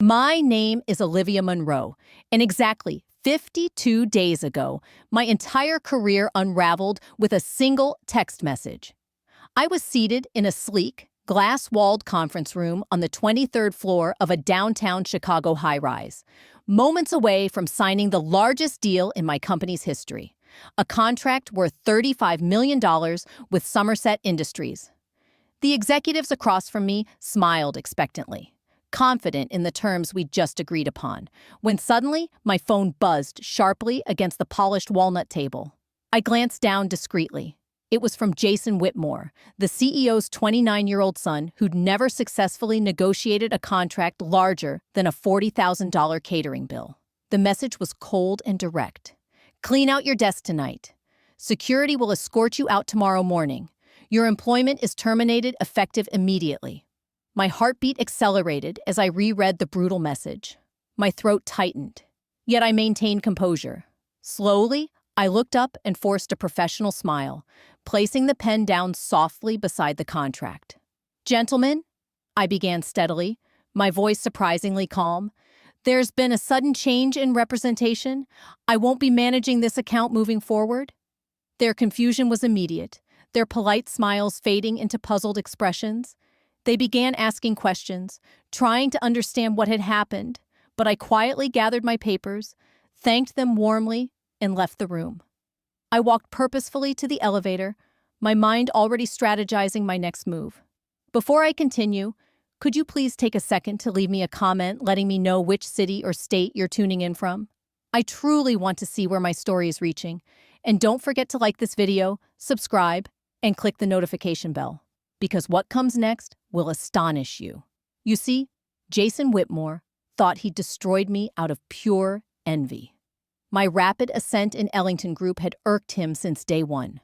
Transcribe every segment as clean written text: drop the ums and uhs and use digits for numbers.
My name is Olivia Monroe, and exactly 52 days ago, my entire career unraveled with a single text message. I was seated in a sleek, glass-walled conference room on the 23rd floor of a downtown Chicago high-rise, moments away from signing the largest deal in my company's history, a contract worth $35 million with Somerset Industries. The executives across from me smiled expectantly, confident in the terms we'd just agreed upon, when suddenly my phone buzzed sharply against the polished walnut table. I glanced down discreetly. It was from Jason Whitmore, the CEO's 29-year-old son who'd never successfully negotiated a contract larger than a $40,000 catering bill. The message was cold and direct. "Clean out your desk tonight. Security will escort you out tomorrow morning. Your employment is terminated effective immediately." My heartbeat accelerated as I reread the brutal message. My throat tightened, yet I maintained composure. Slowly, I looked up and forced a professional smile, placing the pen down softly beside the contract. "Gentlemen," I began steadily, my voice surprisingly calm, "there's been a sudden change in representation. I won't be managing this account moving forward." Their confusion was immediate, their polite smiles fading into puzzled expressions. They began asking questions, trying to understand what had happened, but I quietly gathered my papers, thanked them warmly, and left the room. I walked purposefully to the elevator, my mind already strategizing my next move. Before I continue, could you please take a second to leave me a comment letting me know which city or state you're tuning in from? I truly want to see where my story is reaching. And don't forget to like this video, subscribe, and click the notification bell, because what comes next will astonish you. You see, Jason Whitmore thought he destroyed me out of pure envy. My rapid ascent in Ellington Group had irked him since day one.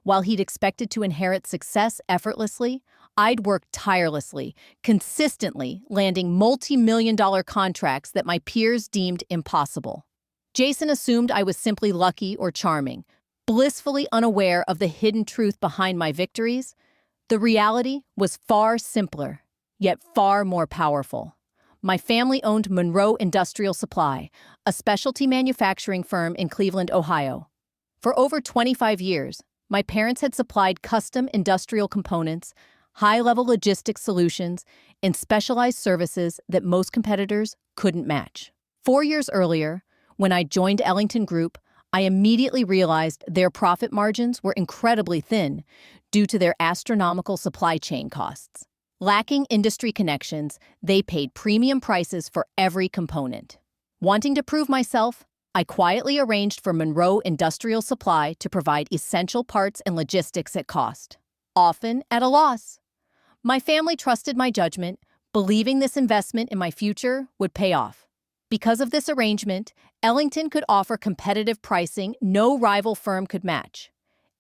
While he'd expected to inherit success effortlessly, I'd worked tirelessly, consistently landing multi-million-dollar contracts that my peers deemed impossible. Jason assumed I was simply lucky or charming, blissfully unaware of the hidden truth behind my victories. The reality was far simpler, yet far more powerful. My family owned Monroe Industrial Supply, a specialty manufacturing firm in Cleveland, Ohio. For over 25 years, my parents had supplied custom industrial components, high-level logistics solutions, and specialized services that most competitors couldn't match. 4 years earlier, when I joined Ellington Group, I immediately realized their profit margins were incredibly thin due to their astronomical supply chain costs. Lacking industry connections, they paid premium prices for every component. Wanting to prove myself, I quietly arranged for Monroe Industrial Supply to provide essential parts and logistics at cost, often at a loss. My family trusted my judgment, believing this investment in my future would pay off. Because of this arrangement, Ellington could offer competitive pricing no rival firm could match.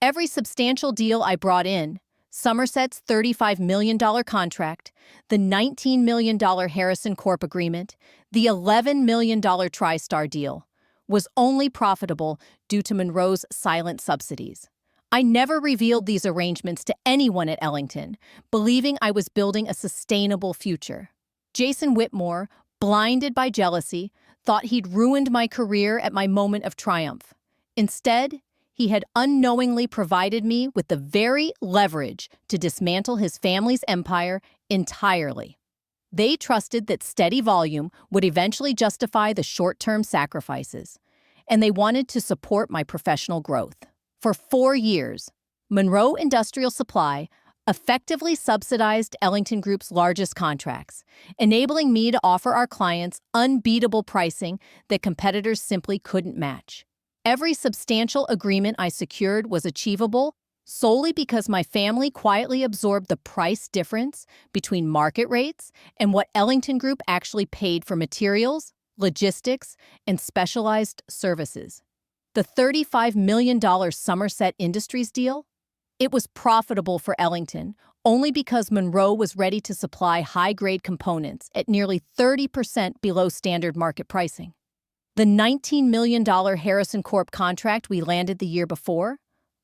Every substantial deal I brought in, Somerset's $35 million contract, the $19 million Harrison Corp agreement, the $11 million TriStar deal, was only profitable due to Monroe's silent subsidies. I never revealed these arrangements to anyone at Ellington, believing I was building a sustainable future. Jason Whitmore, blinded by jealousy, thought he'd ruined my career at my moment of triumph. Instead, he had unknowingly provided me with the very leverage to dismantle his family's empire entirely. They trusted that steady volume would eventually justify the short-term sacrifices, and they wanted to support my professional growth. For 4 years, Monroe Industrial Supply effectively subsidized Ellington Group's largest contracts, enabling me to offer our clients unbeatable pricing that competitors simply couldn't match. Every substantial agreement I secured was achievable solely because my family quietly absorbed the price difference between market rates and what Ellington Group actually paid for materials, logistics, and specialized services. The $35 million Somerset Industries deal? It was profitable for Ellington only because Monroe was ready to supply high-grade components at nearly 30% below standard market pricing. The $19 million Harrison Corp contract we landed the year before?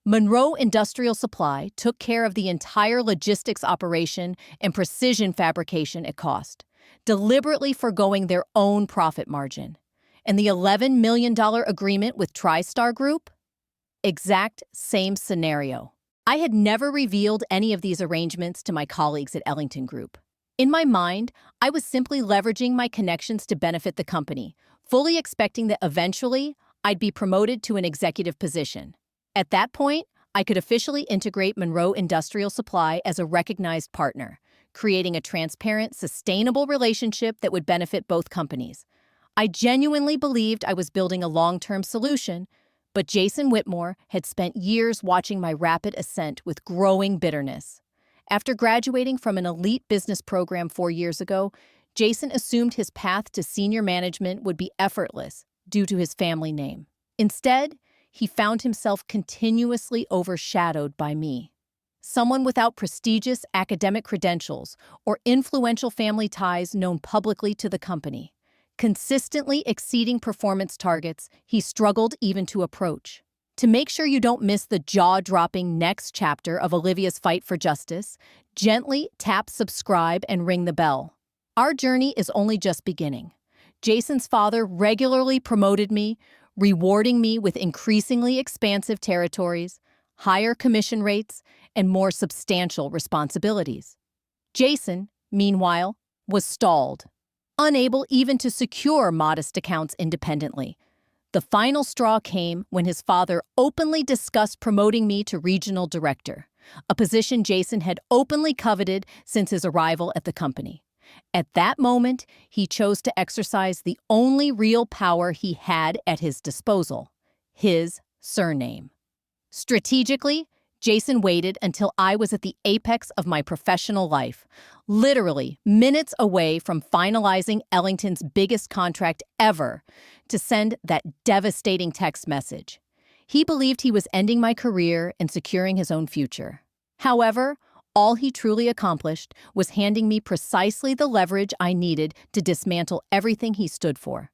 Monroe Industrial Supply took care of the entire logistics operation and precision fabrication at cost, deliberately forgoing their own profit margin. And the $11 million agreement with TriStar Group? Exact same scenario. I had never revealed any of these arrangements to my colleagues at Ellington Group. In my mind, I was simply leveraging my connections to benefit the company, fully expecting that eventually I'd be promoted to an executive position. At that point, I could officially integrate Monroe Industrial Supply as a recognized partner, creating a transparent, sustainable relationship that would benefit both companies. I genuinely believed I was building a long-term solution, but Jason Whitmore had spent years watching my rapid ascent with growing bitterness. After graduating from an elite business program 4 years ago, Jason assumed his path to senior management would be effortless due to his family name. Instead, he found himself continuously overshadowed by me. Someone without prestigious academic credentials or influential family ties known publicly to the company. Consistently exceeding performance targets he struggled even to approach. To make sure you don't miss the jaw-dropping next chapter of Olivia's fight for justice, gently tap subscribe and ring the bell. Our journey is only just beginning. Jason's father regularly promoted me, rewarding me with increasingly expansive territories, higher commission rates, and more substantial responsibilities. Jason, meanwhile, was stalled, unable even to secure modest accounts independently. The final straw came when his father openly discussed promoting me to regional director, a position Jason had openly coveted since his arrival at the company. At that moment, he chose to exercise the only real power he had at his disposal, his surname. Strategically, Jason waited until I was at the apex of my professional life, literally minutes away from finalizing Ellington's biggest contract ever, to send that devastating text message. He believed he was ending my career and securing his own future. However, all he truly accomplished was handing me precisely the leverage I needed to dismantle everything he stood for.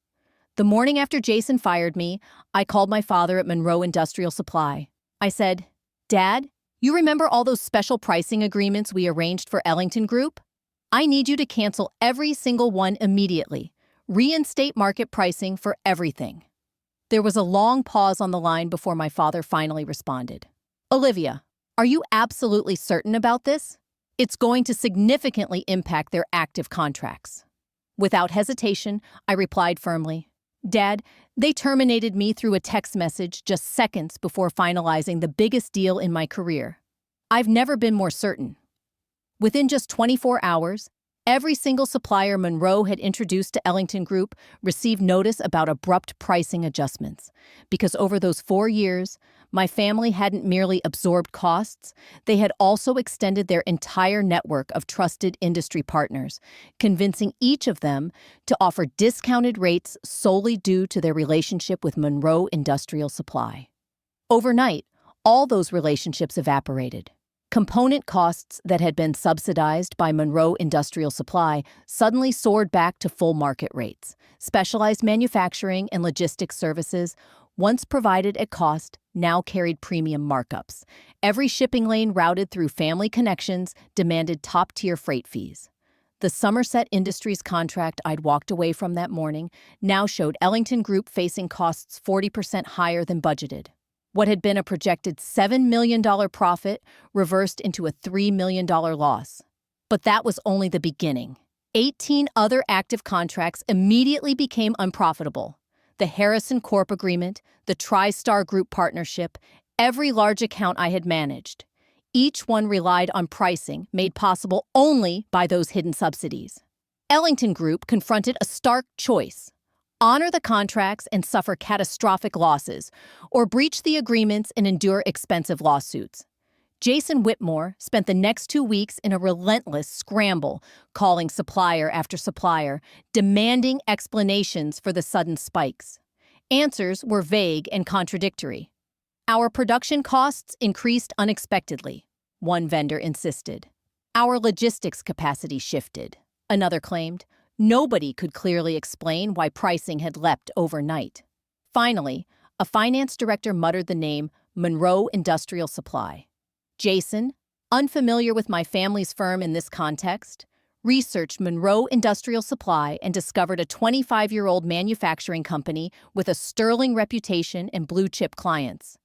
The morning after Jason fired me, I called my father at Monroe Industrial Supply. I said, "Dad, you remember all those special pricing agreements we arranged for Ellington Group? I need you to cancel every single one immediately. Reinstate market pricing for everything." There was a long pause on the line before my father finally responded. "Olivia, are you absolutely certain about this? It's going to significantly impact their active contracts." Without hesitation, I replied firmly, "Dad, they terminated me through a text message just seconds before finalizing the biggest deal in my career. I've never been more certain." Within just 24 hours, every single supplier Monroe had introduced to Ellington Group received notice about abrupt pricing adjustments. Because over those 4 years, my family hadn't merely absorbed costs, they had also extended their entire network of trusted industry partners, convincing each of them to offer discounted rates solely due to their relationship with Monroe Industrial Supply. Overnight, all those relationships evaporated. Component costs that had been subsidized by Monroe Industrial Supply suddenly soared back to full market rates. Specialized manufacturing and logistics services, once provided at cost, now carried premium markups. Every shipping lane routed through family connections demanded top-tier freight fees. The Somerset Industries contract I'd walked away from that morning now showed Ellington Group facing costs 40% higher than budgeted. What had been a projected $7 million profit reversed into a $3 million loss. But that was only the beginning. 18 other active contracts immediately became unprofitable. The Harrison Corp agreement, the TriStar Group partnership, every large account I had managed. Each one relied on pricing made possible only by those hidden subsidies. Ellington Group confronted a stark choice: honor the contracts and suffer catastrophic losses, or breach the agreements and endure expensive lawsuits. Jason Whitmore spent the next 2 weeks in a relentless scramble, calling supplier after supplier, demanding explanations for the sudden spikes. Answers were vague and contradictory. "Our production costs increased unexpectedly," one vendor insisted. "Our logistics capacity shifted," another claimed. Nobody could clearly explain why pricing had leapt overnight. Finally, a finance director muttered the name Monroe Industrial Supply. Jason, unfamiliar with my family's firm in this context, researched Monroe Industrial Supply and discovered a 25-year-old manufacturing company with a sterling reputation and blue-chip clients.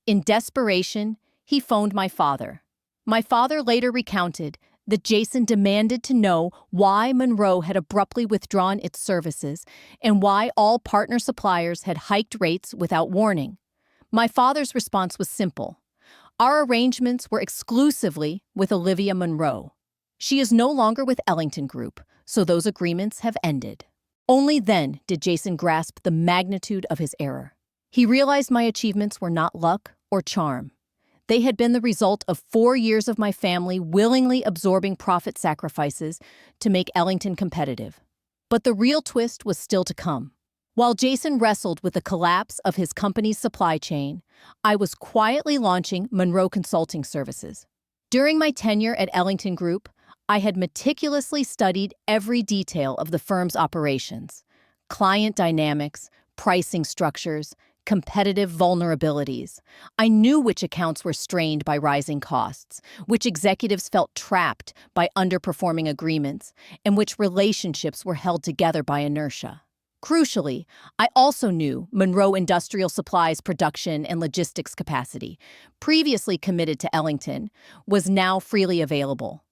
In desperation, he phoned my father. My father later recounted that Jason demanded to know why Monroe had abruptly withdrawn its services and why all partner suppliers had hiked rates without warning. My father's response was simple. Our arrangements were exclusively with Olivia Monroe. She is no longer with Ellington Group, so those agreements have ended. Only then did Jason grasp the magnitude of his error. He realized my achievements were not luck or charm. They had been the result of 4 years of my family willingly absorbing profit sacrifices to make Ellington competitive. But the real twist was still to come. While Jason wrestled with the collapse of his company's supply chain, I was quietly launching Monroe Consulting Services. During my tenure at Ellington Group, I had meticulously studied every detail of the firm's operations: client dynamics, pricing structures, competitive vulnerabilities. I knew which accounts were strained by rising costs, which executives felt trapped by underperforming agreements, and which relationships were held together by inertia. Crucially, I also knew Monroe Industrial Supply's production and logistics capacity, previously committed to Ellington, was now freely available.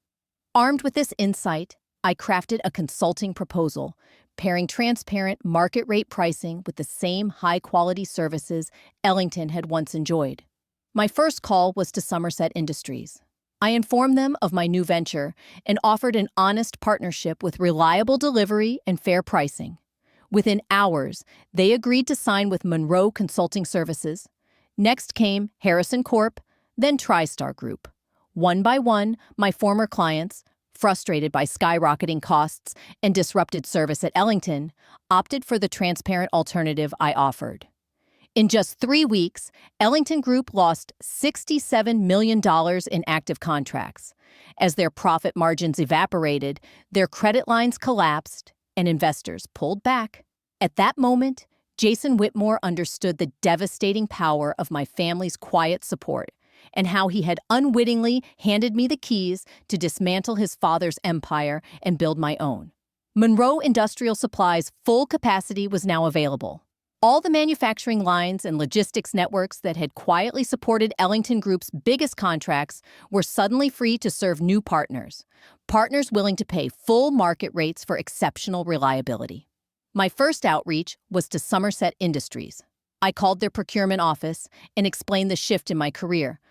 Armed with this insight, I crafted a consulting proposal, pairing transparent market-rate pricing with the same high-quality services Ellington had once enjoyed. My first call was to Somerset Industries. I informed them of my new venture and offered an honest partnership with reliable delivery and fair pricing. Within hours, they agreed to sign with Monroe Consulting Services. Next came Harrison Corp., then TriStar Group. One by one, my former clients, frustrated by skyrocketing costs and disrupted service at Ellington, opted for the transparent alternative I offered. In just 3 weeks, Ellington Group lost $67 million in active contracts. As their profit margins evaporated, their credit lines collapsed, and investors pulled back. At that moment, Jason Whitmore understood the devastating power of my family's quiet support and how he had unwittingly handed me the keys to dismantle his father's empire and build my own. Monroe Industrial Supply's full capacity was now available. All the manufacturing lines and logistics networks that had quietly supported Ellington Group's biggest contracts were suddenly free to serve new partners willing to pay full market rates for exceptional reliability. My first outreach was to Somerset Industries. I called their procurement office and explained the shift in my career.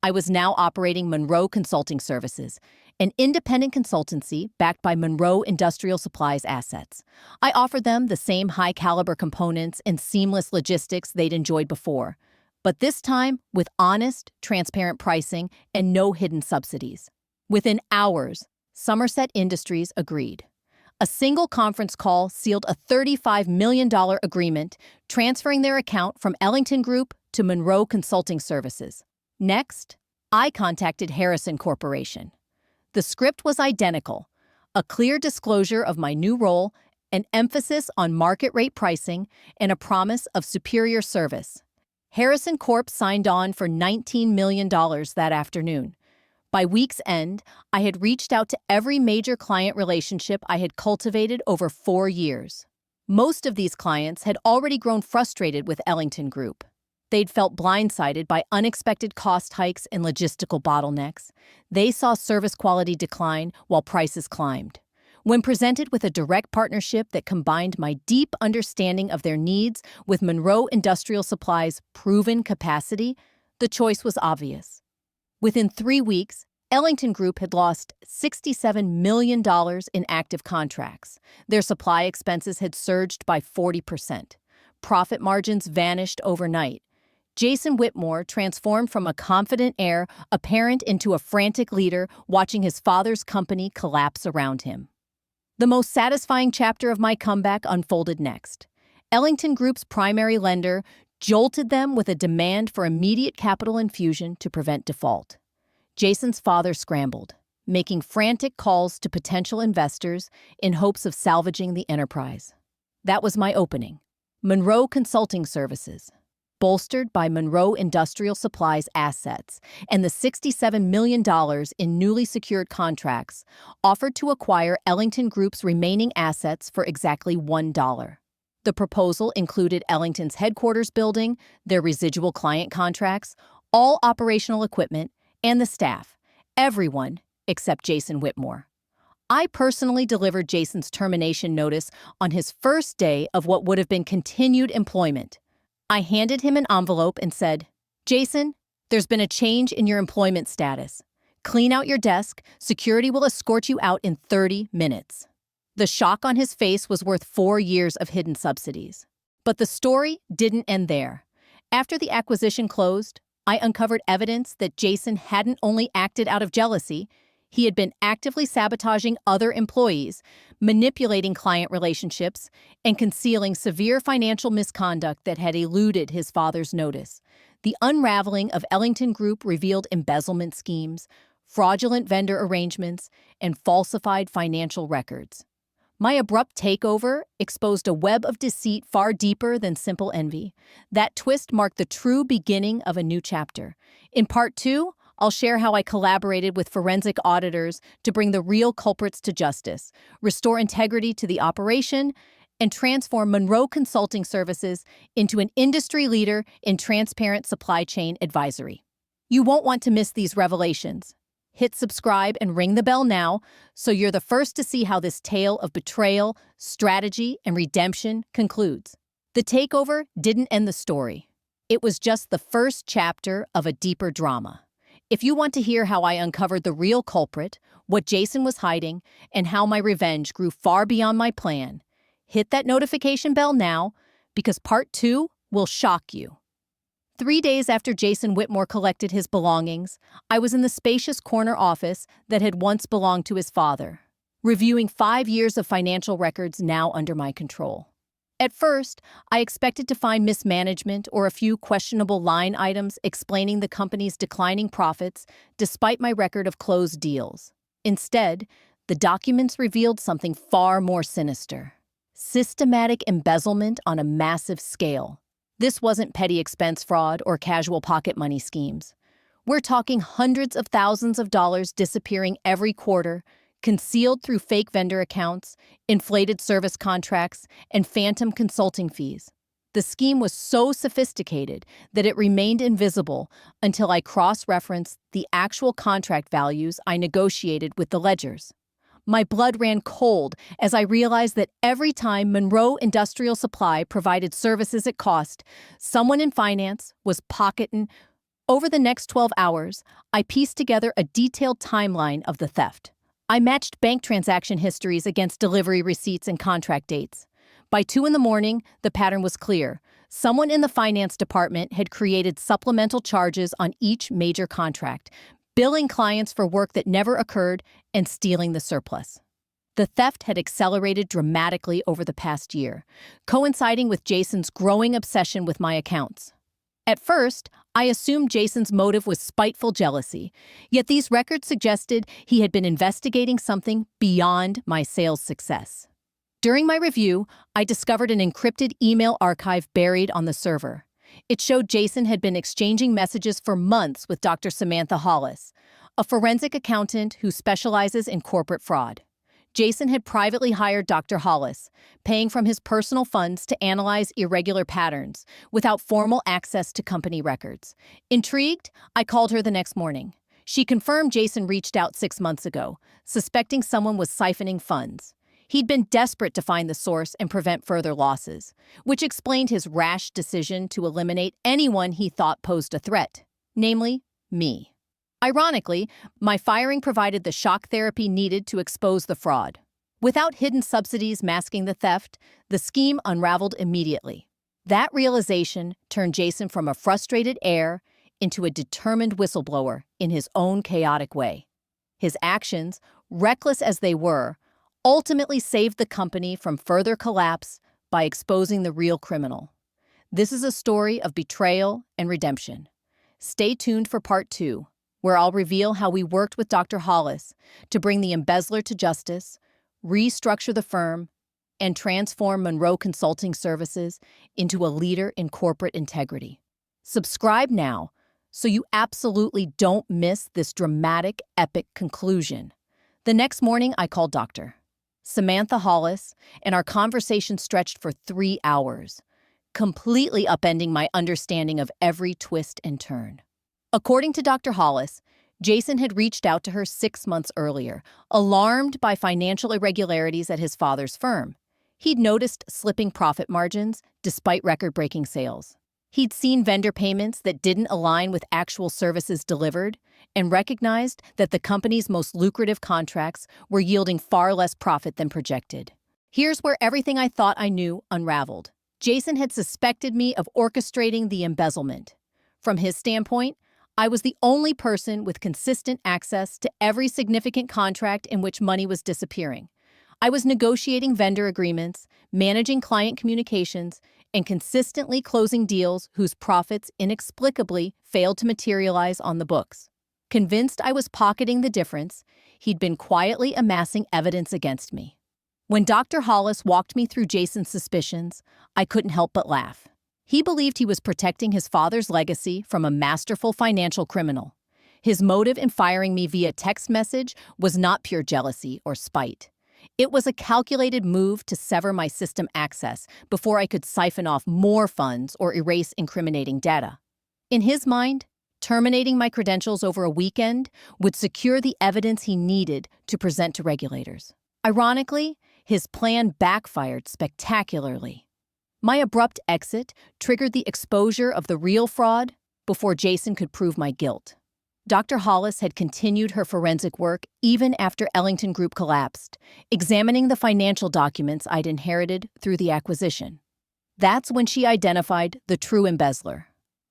I was now operating Monroe Consulting Services, an independent consultancy backed by Monroe Industrial Supply's assets. I offered them the same high-caliber components and seamless logistics they'd enjoyed before, but this time with honest, transparent pricing and no hidden subsidies. Within hours, Somerset Industries agreed. A single conference call sealed a $35 million agreement, transferring their account from Ellington Group to Monroe Consulting Services. Next, I contacted Harrison Corporation. The script was identical: a clear disclosure of my new role, an emphasis on market-rate pricing, and a promise of superior service. Harrison Corp signed on for $19 million that afternoon. By week's end, I had reached out to every major client relationship I had cultivated over 4 years. Most of these clients had already grown frustrated with Ellington Group. They'd felt blindsided by unexpected cost hikes and logistical bottlenecks. They saw service quality decline while prices climbed. When presented with a direct partnership that combined my deep understanding of their needs with Monroe Industrial Supply's proven capacity, the choice was obvious. Within 3 weeks, Ellington Group had lost $67 million in active contracts. Their supply expenses had surged by 40%. Profit margins vanished overnight. Jason Whitmore transformed from a confident heir apparent into a frantic leader watching his father's company collapse around him. The most satisfying chapter of my comeback unfolded next. Ellington Group's primary lender jolted them with a demand for immediate capital infusion to prevent default. Jason's father scrambled, making frantic calls to potential investors in hopes of salvaging the enterprise. That was my opening. Monroe Consulting Services. bolstered by Monroe Industrial Supply's assets and the $67 million in newly secured contracts, offered to acquire Ellington Group's remaining assets for exactly $1. The proposal included Ellington's headquarters building, their residual client contracts, all operational equipment, and the staff, everyone except Jason Whitmore. I personally delivered Jason's termination notice on his first day of what would have been continued employment. I handed him an envelope and said, "Jason, there's been a change in your employment status. Clean out your desk. Security will escort you out in 30 minutes." The shock on his face was worth 4 years of hidden subsidies. But the story didn't end there. After the acquisition closed, I uncovered evidence that Jason hadn't only acted out of jealousy, he had been actively sabotaging other employees, manipulating client relationships, and concealing severe financial misconduct that had eluded his father's notice. The unraveling of Ellington Group revealed embezzlement schemes, fraudulent vendor arrangements, and falsified financial records. My abrupt takeover exposed a web of deceit far deeper than simple envy. That twist marked the true beginning of a new chapter. In Part 2, I'll share how I collaborated with forensic auditors to bring the real culprits to justice, restore integrity to the operation, and transform Monroe Consulting Services into an industry leader in transparent supply chain advisory. You won't want to miss these revelations. Hit subscribe and ring the bell now so you're the first to see how this tale of betrayal, strategy, and redemption concludes. The takeover didn't end the story. It was just the first chapter of a deeper drama. If you want to hear how I uncovered the real culprit, what Jason was hiding, and how my revenge grew far beyond my plan, hit that notification bell now because Part 2 will shock you. 3 days after Jason Whitmore collected his belongings, I was in the spacious corner office that had once belonged to his father, reviewing 5 years of financial records now under my control. At first, I expected to find mismanagement or a few questionable line items explaining the company's declining profits despite my record of closed deals. Instead, the documents revealed something far more sinister: systematic embezzlement on a massive scale. This wasn't petty expense fraud or casual pocket money schemes. We're talking hundreds of thousands of dollars disappearing every quarter, concealed through fake vendor accounts, inflated service contracts, and phantom consulting fees. The scheme was so sophisticated that it remained invisible until I cross-referenced the actual contract values I negotiated with the ledgers. My blood ran cold as I realized that every time Monroe Industrial Supply provided services at cost, someone in finance was pocketing. Over the next 12 hours, I pieced together a detailed timeline of the theft. I matched bank transaction histories against delivery receipts and contract dates. By 2 a.m, the pattern was clear. Someone in the finance department had created supplemental charges on each major contract, billing clients for work that never occurred and stealing the surplus. The theft had accelerated dramatically over the past year, coinciding with Jason's growing obsession with my accounts. At first, I assumed Jason's motive was spiteful jealousy, yet these records suggested he had been investigating something beyond my sales success. During my review, I discovered an encrypted email archive buried on the server. It showed Jason had been exchanging messages for months with Dr. Samantha Hollis, a forensic accountant who specializes in corporate fraud. Jason had privately hired Dr. Hollis, paying from his personal funds to analyze irregular patterns without formal access to company records. Intrigued, I called her the next morning. She confirmed Jason reached out 6 months ago, suspecting someone was siphoning funds. He'd been desperate to find the source and prevent further losses, which explained his rash decision to eliminate anyone he thought posed a threat, namely, me. Ironically, my firing provided the shock therapy needed to expose the fraud. Without hidden subsidies masking the theft, the scheme unraveled immediately. That realization turned Jason from a frustrated heir into a determined whistleblower in his own chaotic way. His actions, reckless as they were, ultimately saved the company from further collapse by exposing the real criminal. This is a story of betrayal and redemption. Stay tuned for Part 2, where I'll reveal how we worked with Dr. Hollis to bring the embezzler to justice, restructure the firm, and transform Monroe Consulting Services into a leader in corporate integrity. Subscribe now so you absolutely don't miss this dramatic, epic conclusion. The next morning, I called Dr. Samantha Hollis, and our conversation stretched for 3 hours, completely upending my understanding of every twist and turn. According to Dr. Hollis, Jason had reached out to her 6 months earlier, alarmed by financial irregularities at his father's firm. He'd noticed slipping profit margins despite record-breaking sales. He'd seen vendor payments that didn't align with actual services delivered and recognized that the company's most lucrative contracts were yielding far less profit than projected. Here's where everything I thought I knew unraveled. Jason had suspected me of orchestrating the embezzlement. From his standpoint, I was the only person with consistent access to every significant contract in which money was disappearing. I was negotiating vendor agreements, managing client communications, and consistently closing deals whose profits inexplicably failed to materialize on the books. Convinced I was pocketing the difference, he'd been quietly amassing evidence against me. When Dr. Hollis walked me through Jason's suspicions, I couldn't help but laugh. He believed he was protecting his father's legacy from a masterful financial criminal. His motive in firing me via text message was not pure jealousy or spite. It was a calculated move to sever my system access before I could siphon off more funds or erase incriminating data. In his mind, terminating my credentials over a weekend would secure the evidence he needed to present to regulators. Ironically, his plan backfired spectacularly. My abrupt exit triggered the exposure of the real fraud before Jason could prove my guilt. Dr. Hollis had continued her forensic work even after Ellington Group collapsed, examining the financial documents I'd inherited through the acquisition. That's when she identified the true embezzler.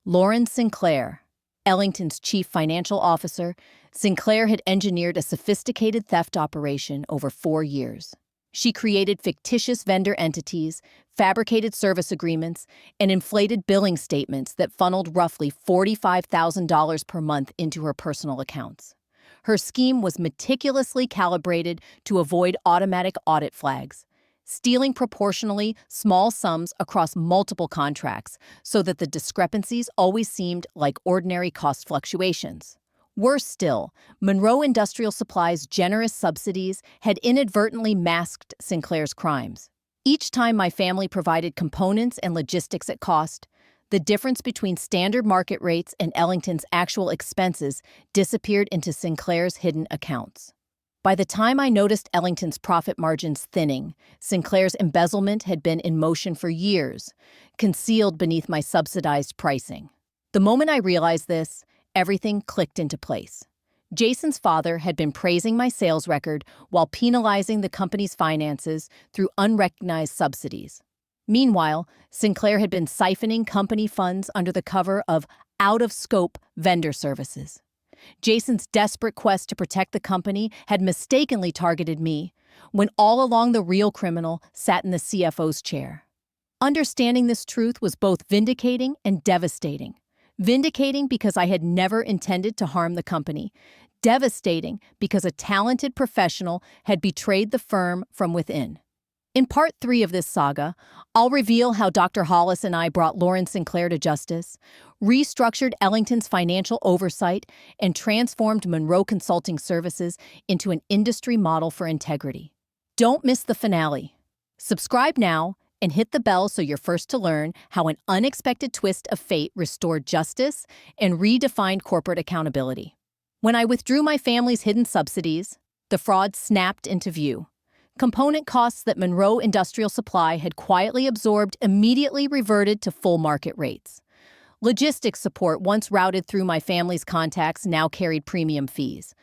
Lauren Sinclair, Ellington's chief financial officer, Sinclair had engineered a sophisticated theft operation over 4 years. She created fictitious vendor entities, fabricated service agreements, and inflated billing statements that funneled roughly $45,000 per month into her personal accounts. Her scheme was meticulously calibrated to avoid automatic audit flags, stealing proportionally small sums across multiple contracts so that the discrepancies always seemed like ordinary cost fluctuations. Worse still, Monroe Industrial Supply's generous subsidies had inadvertently masked Sinclair's crimes. Each time my family provided components and logistics at cost, the difference between standard market rates and Ellington's actual expenses disappeared into Sinclair's hidden accounts. By the time I noticed Ellington's profit margins thinning, Sinclair's embezzlement had been in motion for years, concealed beneath my subsidized pricing. The moment I realized this, everything clicked into place. Jason's father had been praising my sales record while penalizing the company's finances through unrecognized subsidies. Meanwhile, Sinclair had been siphoning company funds under the cover of out-of-scope vendor services. Jason's desperate quest to protect the company had mistakenly targeted me, when all along the real criminal sat in the CFO's chair. Understanding this truth was both vindicating and devastating. Vindicating because I had never intended to harm the company. Devastating because a talented professional had betrayed the firm from within. In part 3 of this saga, I'll reveal how Dr. Hollis and I brought Lauren Sinclair to justice, restructured Ellington's financial oversight, and transformed Monroe Consulting Services into an industry model for integrity. Don't miss the finale. Subscribe now and hit the bell so you're first to learn how an unexpected twist of fate restored justice and redefined corporate accountability. When I withdrew my family's hidden subsidies, the fraud snapped into view. Component costs that Monroe Industrial Supply had quietly absorbed immediately reverted to full market rates. Logistics support once routed through my family's contacts now carried premium fees.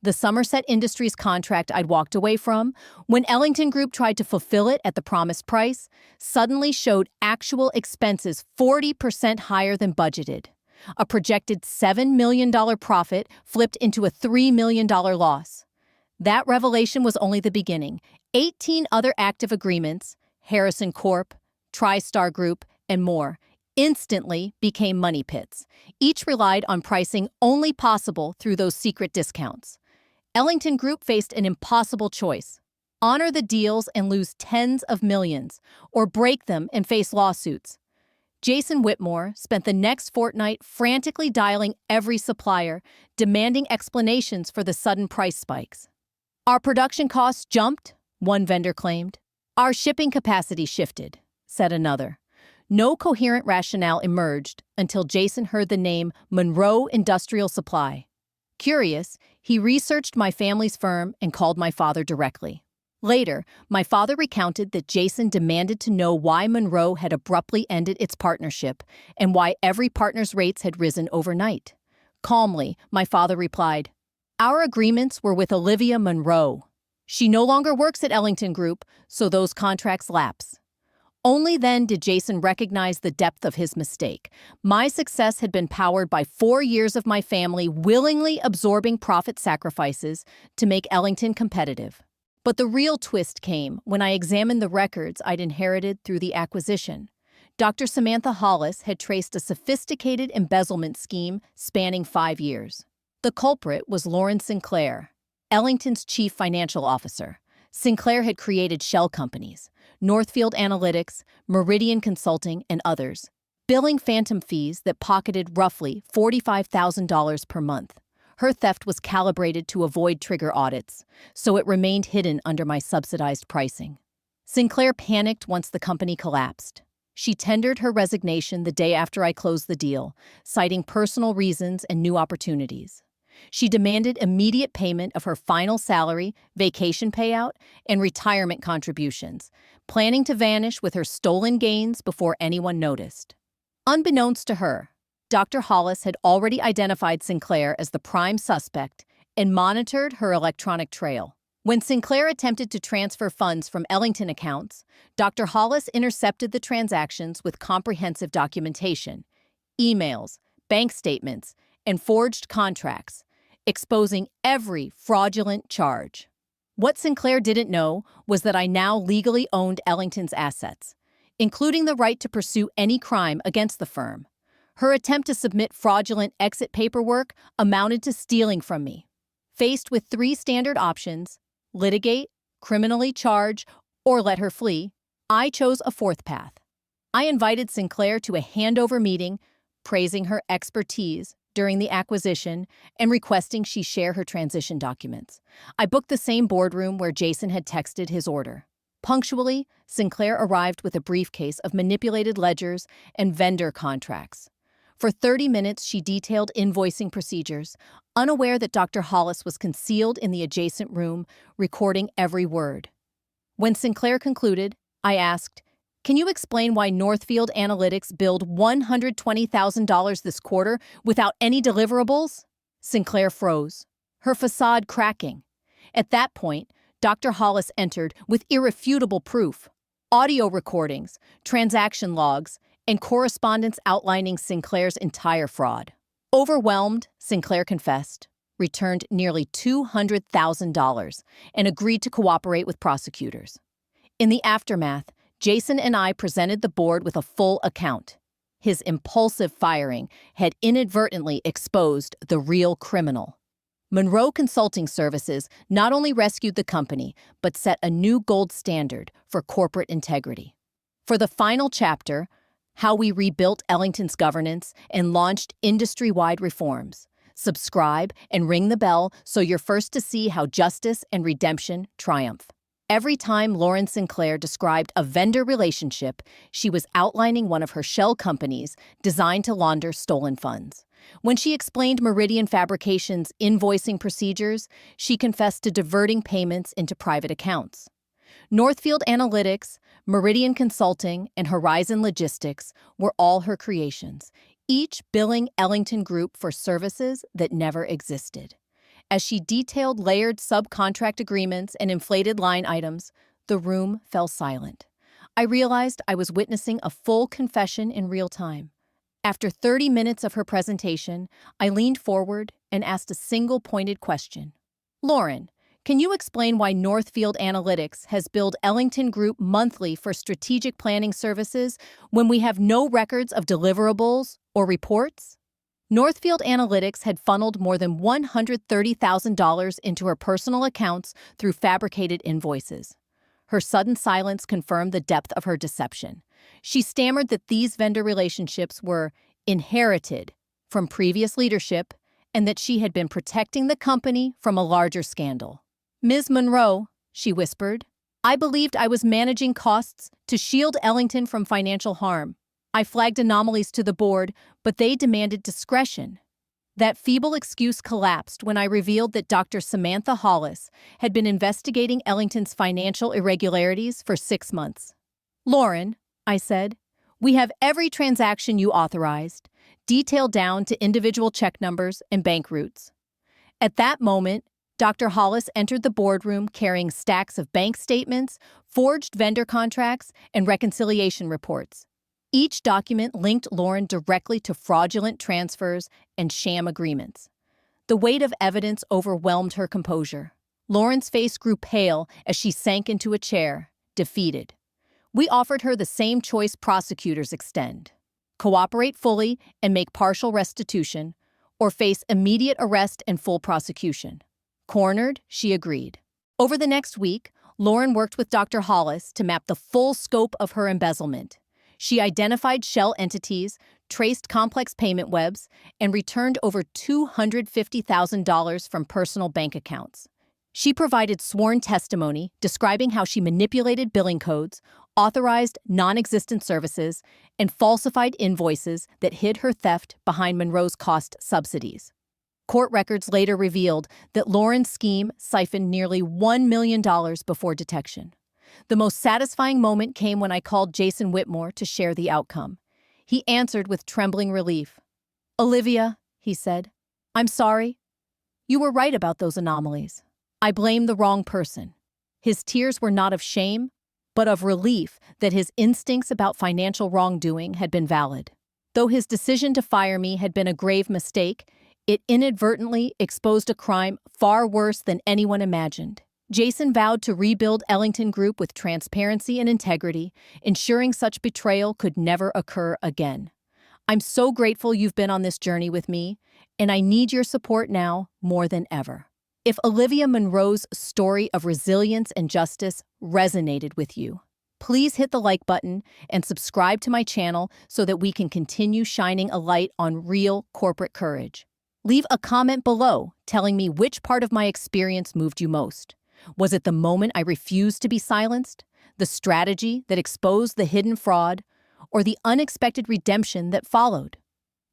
The Somerset Industries contract I'd walked away from, when Ellington Group tried to fulfill it at the promised price, suddenly showed actual expenses 40% higher than budgeted. A projected $7 million profit flipped into a $3 million loss. That revelation was only the beginning. 18 other active agreements, Harrison Corp., TriStar Group, and more, instantly became money pits. Each relied on pricing only possible through those secret discounts. Ellington Group faced an impossible choice: honor the deals and lose tens of millions, or break them and face lawsuits. Jason Whitmore spent the next fortnight frantically dialing every supplier, demanding explanations for the sudden price spikes. Our production costs jumped, one vendor claimed. Our shipping capacity shifted, said another. No coherent rationale emerged until Jason heard the name Monroe Industrial Supply. Curious, he researched my family's firm and called my father directly. Later, my father recounted that Jason demanded to know why Monroe had abruptly ended its partnership and why every partner's rates had risen overnight. Calmly, my father replied, "Our agreements were with Olivia Monroe. She no longer works at Ellington Group, so those contracts lapse." Only then did Jason recognize the depth of his mistake. My success had been powered by 4 years of my family willingly absorbing profit sacrifices to make Ellington competitive. But the real twist came when I examined the records I'd inherited through the acquisition. Dr. Samantha Hollis had traced a sophisticated embezzlement scheme spanning 5 years. The culprit was Lauren Sinclair, Ellington's chief financial officer. Sinclair had created shell companies, Northfield Analytics, Meridian Consulting, and others, billing phantom fees that pocketed roughly $45,000 per month. Her theft was calibrated to avoid trigger audits, so it remained hidden under my subsidized pricing. Sinclair panicked once the company collapsed. She tendered her resignation the day after I closed the deal, citing personal reasons and new opportunities. She demanded immediate payment of her final salary, vacation payout, and retirement contributions, planning to vanish with her stolen gains before anyone noticed. Unbeknownst to her, Dr. Hollis had already identified Sinclair as the prime suspect and monitored her electronic trail. When Sinclair attempted to transfer funds from Ellington accounts, Dr. Hollis intercepted the transactions with comprehensive documentation, emails, bank statements, and forged contracts, exposing every fraudulent charge. What Sinclair didn't know was that I now legally owned Ellington's assets, including the right to pursue any crime against the firm. Her attempt to submit fraudulent exit paperwork amounted to stealing from me. Faced with 3 standard options, litigate, criminally charge, or let her flee, I chose a 4th path. I invited Sinclair to a handover meeting, praising her expertise during the acquisition and requesting she share her transition documents. I booked the same boardroom where Jason had texted his order. Punctually, Sinclair arrived with a briefcase of manipulated ledgers and vendor contracts. For 30 minutes, she detailed invoicing procedures, unaware that Dr. Hollis was concealed in the adjacent room, recording every word. When Sinclair concluded, I asked, "Can you explain why Northfield Analytics billed $120,000 this quarter without any deliverables?" Sinclair froze, her facade cracking. At that point, Dr. Hollis entered with irrefutable proof: audio recordings, transaction logs, and correspondence outlining Sinclair's entire fraud. Overwhelmed, Sinclair confessed, returned nearly $200,000, and agreed to cooperate with prosecutors. In the aftermath, Jason and I presented the board with a full account. His impulsive firing had inadvertently exposed the real criminal. Monroe Consulting Services not only rescued the company, but set a new gold standard for corporate integrity. For the final chapter, how we rebuilt Ellington's governance and launched industry-wide reforms. Subscribe and ring the bell so you're first to see how justice and redemption triumph. Every time Lauren Sinclair described a vendor relationship, she was outlining one of her shell companies designed to launder stolen funds. When she explained Meridian Fabrication's invoicing procedures, she confessed to diverting payments into private accounts. Northfield Analytics, Meridian Consulting, and Horizon Logistics were all her creations, each billing Ellington Group for services that never existed. As she detailed layered subcontract agreements and inflated line items, the room fell silent. I realized I was witnessing a full confession in real time. After 30 minutes of her presentation, I leaned forward and asked a single pointed question. "Lauren, can you explain why Northfield Analytics has billed Ellington Group monthly for strategic planning services when we have no records of deliverables or reports?" Northfield Analytics had funneled more than $130,000 into her personal accounts through fabricated invoices. Her sudden silence confirmed the depth of her deception. She stammered that these vendor relationships were inherited from previous leadership and that she had been protecting the company from a larger scandal. "Ms. Monroe," she whispered, "I believed I was managing costs to shield Ellington from financial harm. I flagged anomalies to the board, but they demanded discretion." That feeble excuse collapsed when I revealed that Dr. Samantha Hollis had been investigating Ellington's financial irregularities for 6 months. "Lauren," I said, "we have every transaction you authorized, detailed down to individual check numbers and bank routes." At that moment, Dr. Hollis entered the boardroom carrying stacks of bank statements, forged vendor contracts, and reconciliation reports. Each document linked Lauren directly to fraudulent transfers and sham agreements. The weight of evidence overwhelmed her composure. Lauren's face grew pale as she sank into a chair, defeated. We offered her the same choice prosecutors extend: cooperate fully and make partial restitution, or face immediate arrest and full prosecution. Cornered, she agreed. Over the next week, Lauren worked with Dr. Hollis to map the full scope of her embezzlement. She identified shell entities, traced complex payment webs, and returned over $250,000 from personal bank accounts. She provided sworn testimony describing how she manipulated billing codes, authorized non-existent services, and falsified invoices that hid her theft behind Monroe's cost subsidies. Court records later revealed that Lauren's scheme siphoned nearly $1 million before detection. The most satisfying moment came when I called Jason Whitmore to share the outcome. He answered with trembling relief. "Olivia," he said, "I'm sorry. You were right about those anomalies. I blame the wrong person." His tears were not of shame, but of relief that his instincts about financial wrongdoing had been valid. Though his decision to fire me had been a grave mistake, it inadvertently exposed a crime far worse than anyone imagined. Jason vowed to rebuild Ellington Group with transparency and integrity, ensuring such betrayal could never occur again. I'm so grateful you've been on this journey with me, and I need your support now more than ever. If Olivia Monroe's story of resilience and justice resonated with you, please hit the like button and subscribe to my channel so that we can continue shining a light on real corporate courage. Leave a comment below telling me which part of my experience moved you most. Was it the moment I refused to be silenced, the strategy that exposed the hidden fraud, or the unexpected redemption that followed?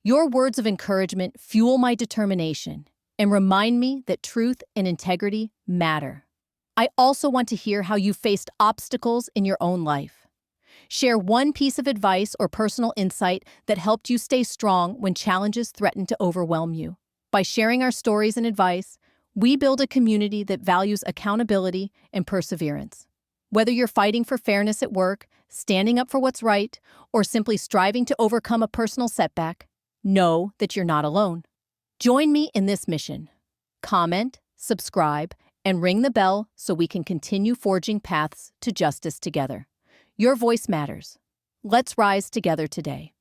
Your words of encouragement fuel my determination and remind me that truth and integrity matter. I also want to hear how you faced obstacles in your own life. Share one piece of advice or personal insight that helped you stay strong when challenges threatened to overwhelm you. By sharing our stories and advice, we build a community that values accountability and perseverance. Whether you're fighting for fairness at work, standing up for what's right, or simply striving to overcome a personal setback, know that you're not alone. Join me in this mission. Comment, subscribe, and ring the bell so we can continue forging paths to justice together. Your voice matters. Let's rise together today.